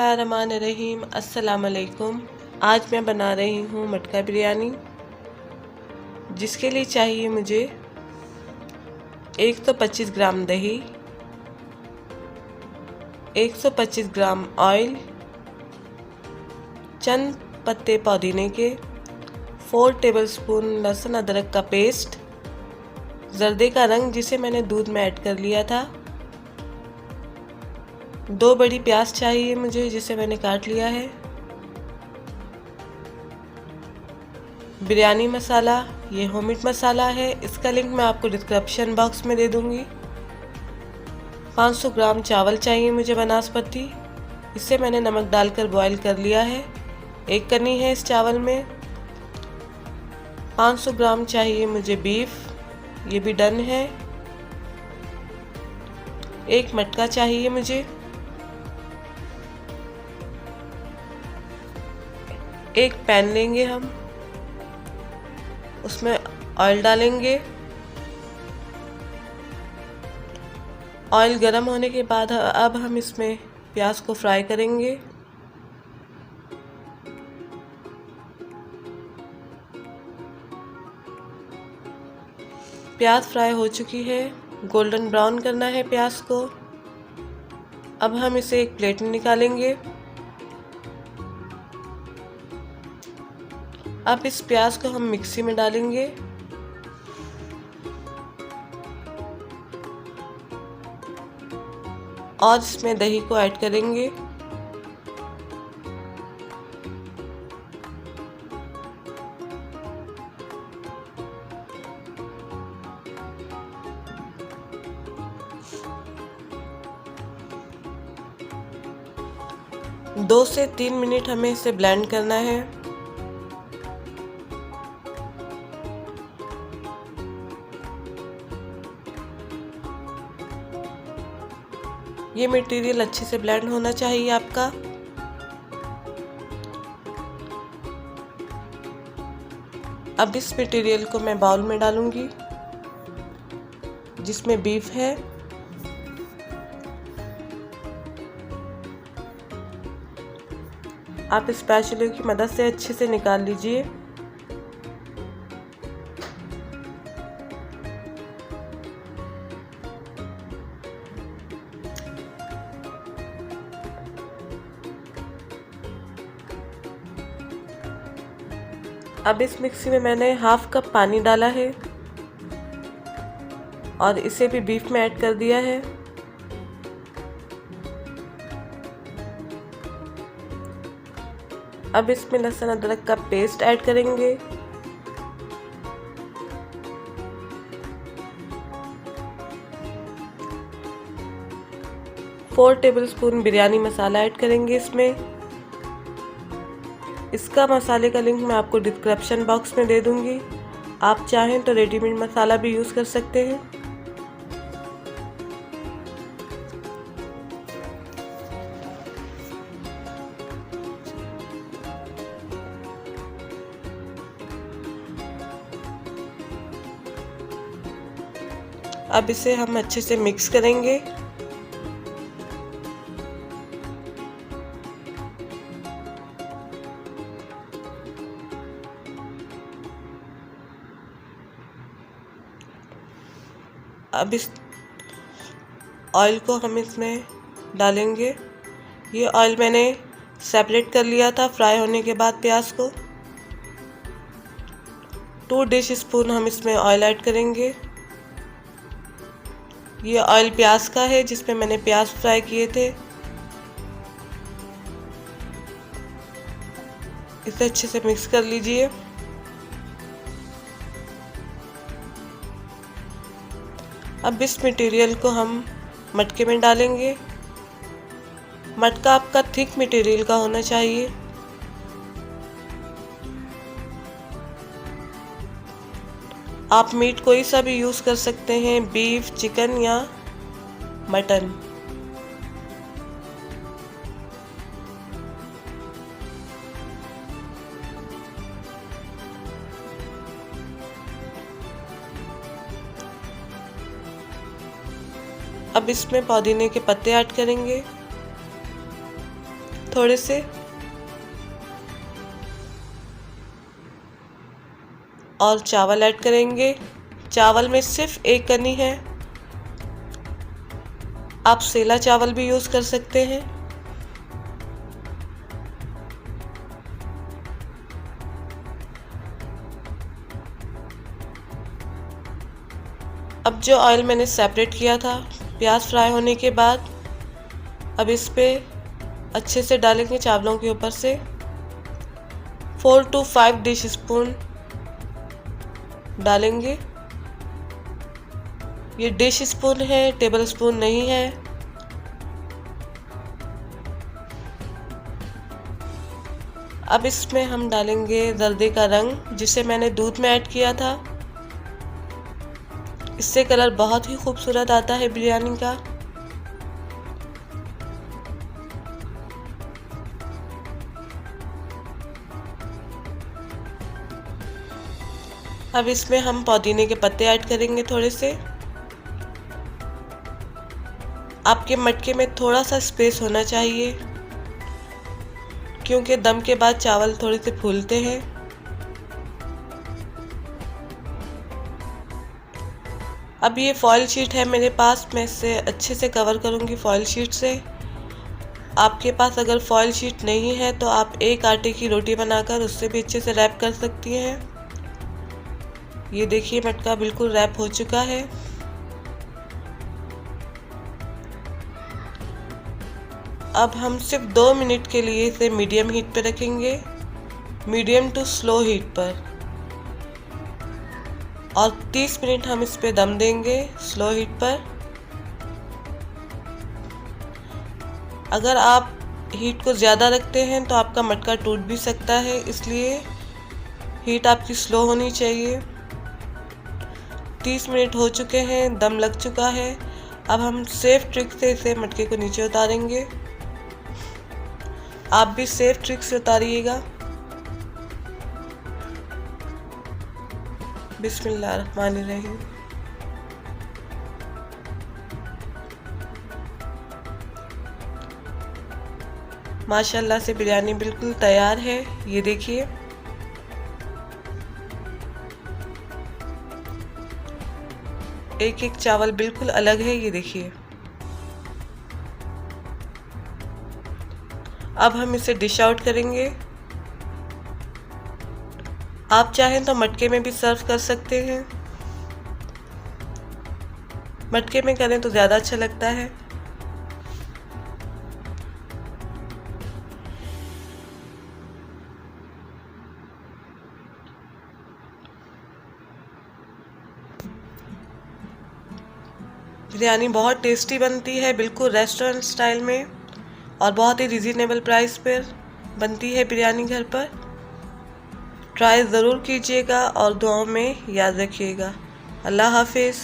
बिस्मिल्लाहिर्रहमानिर्रहीम। अस्सलाम वालेकुम। आज मैं बना रही हूँ मटका बिरयानी, जिसके लिए चाहिए मुझे 125 ग्राम दही, 125 ग्राम ऑयल, चंद पत्ते पुदीने के, 4 टेबलस्पून लहसुन अदरक का पेस्ट, जर्दे का रंग जिसे मैंने दूध में ऐड कर लिया था, 2 बड़ी प्याज चाहिए मुझे जिसे मैंने काट लिया है, बिरयानी मसाला, ये होममेड मसाला है, इसका लिंक मैं आपको डिस्क्रिप्शन बॉक्स में दे दूंगी। 500 ग्राम चावल चाहिए मुझे बासमती, इसे मैंने नमक डालकर बॉईल कर लिया है, 1 कनी है इस चावल में। 500 ग्राम चाहिए मुझे बीफ, ये भी डन है। 1 मटका चाहिए मुझे, 1 पैन लेंगे हम, उसमें ऑयल डालेंगे। ऑयल गर्म होने के बाद अब हम इसमें प्याज को फ्राई करेंगे। प्याज फ्राई हो चुकी है, गोल्डन ब्राउन करना है प्याज को। अब हम इसे एक प्लेट में निकालेंगे। अब इस प्याज को हम मिक्सी में डालेंगे। और इसमें दही को ऐड करेंगे। दो से 3 मिनट हमें इसे ब्लेंड करना है। ये मटेरियल अच्छे से ब्लेंड होना चाहिए आपका। अब इस मटेरियल को मैं बाउल में डालूंगी जिसमें बीफ है। आप स्पैचुला की मदद से अच्छे से निकाल लीजिए। अब इस मिक्सी में मैंने हाफ कप पानी डाला है और इसे भी बीफ में ऐड कर दिया है। अब इसमें लहसुन अदरक का पेस्ट ऐड करेंगे। फोर टेबलस्पून बिरयानी मसाला ऐड करेंगे इसमें। इसका मसाले का लिंक मैं आपको डिस्क्रिप्शन बॉक्स में दे दूंगी। आप चाहें तो रेडीमेड मसाला भी यूज़ कर सकते हैं। अब इसे हम अच्छे से मिक्स करेंगे। अब इस ऑयल को हम इसमें डालेंगे। ये ऑयल मैंने सेपरेट कर लिया था फ्राई होने के बाद प्याज को। 2 डिश स्पून हम इसमें ऑयल ऐड करेंगे। ये ऑयल प्याज का है जिसमें मैंने प्याज फ्राई किए थे। इसे अच्छे से मिक्स कर लीजिए। अब इस मटेरियल को हम मटके में डालेंगे। मटका आपका थिक मटेरियल का होना चाहिए। आप मीट कोई सा भी यूज़ कर सकते हैं, बीफ, चिकन या मटन। अब इसमें पुदीने के पत्ते ऐड करेंगे। थोड़े से, और चावल ऐड करेंगे। चावल में सिर्फ एक कनी है, आप सेला चावल भी यूज़ कर सकते हैं। अब जो ऑयल मैंने सेपरेट किया था प्याज फ्राई होने के बाद, अब इस पे अच्छे से डालेंगे चावलों के ऊपर से। 4 to 5 डिश स्पून डालेंगे। ये डिश स्पून है, टेबल स्पून नहीं है। अब इसमें हम डालेंगे जर्दे का रंग, जिसे मैंने दूध में ऐड किया था। इससे कलर बहुत ही खूबसूरत आता है बिरयानी का। अब इसमें हम पुदीने के पत्ते ऐड करेंगे थोड़े से। आपके मटके में थोड़ा सा स्पेस होना चाहिए, क्योंकि दम के बाद चावल थोड़े से फूलते हैं। अब ये फॉयल शीट है मेरे पास, मैं इसे अच्छे से कवर करूँगी फॉयल शीट से। आपके पास अगर फॉयल शीट नहीं है तो आप एक आटे की रोटी बनाकर उससे भी अच्छे से रैप कर सकती हैं। ये देखिए मटका बिल्कुल रैप हो चुका है। अब हम सिर्फ 2 मिनट के लिए इसे मीडियम हीट पर रखेंगे, मीडियम टू स्लो हीट पर, और 30 मिनट हम इस पे दम देंगे स्लो हीट पर। अगर आप हीट को ज़्यादा रखते हैं तो आपका मटका टूट भी सकता है, इसलिए हीट आपकी स्लो होनी चाहिए। 30 मिनट हो चुके हैं, दम लग चुका है। अब हम सेफ ट्रिक से इसे मटके को नीचे उतारेंगे। आप भी सेफ ट्रिक से उतारिएगा। बिस्मिल्लाहिर्रहमानिर्रहीम। माशाल्लाह से बिरयानी बिल्कुल तैयार है। ये देखिए, एक एक चावल बिल्कुल अलग है। ये देखिए, अब हम इसे डिश आउट करेंगे। आप चाहें तो मटके में भी सर्व कर सकते हैं, मटके में करें तो ज़्यादा अच्छा लगता है। बिरयानी बहुत टेस्टी बनती है, बिल्कुल रेस्टोरेंट स्टाइल में, और बहुत ही रिजनेबल प्राइस पर बनती है बिरयानी घर पर। ट्राई ज़रूर कीजिएगा और दुआओं में याद रखिएगा। अल्लाह हाफिज़।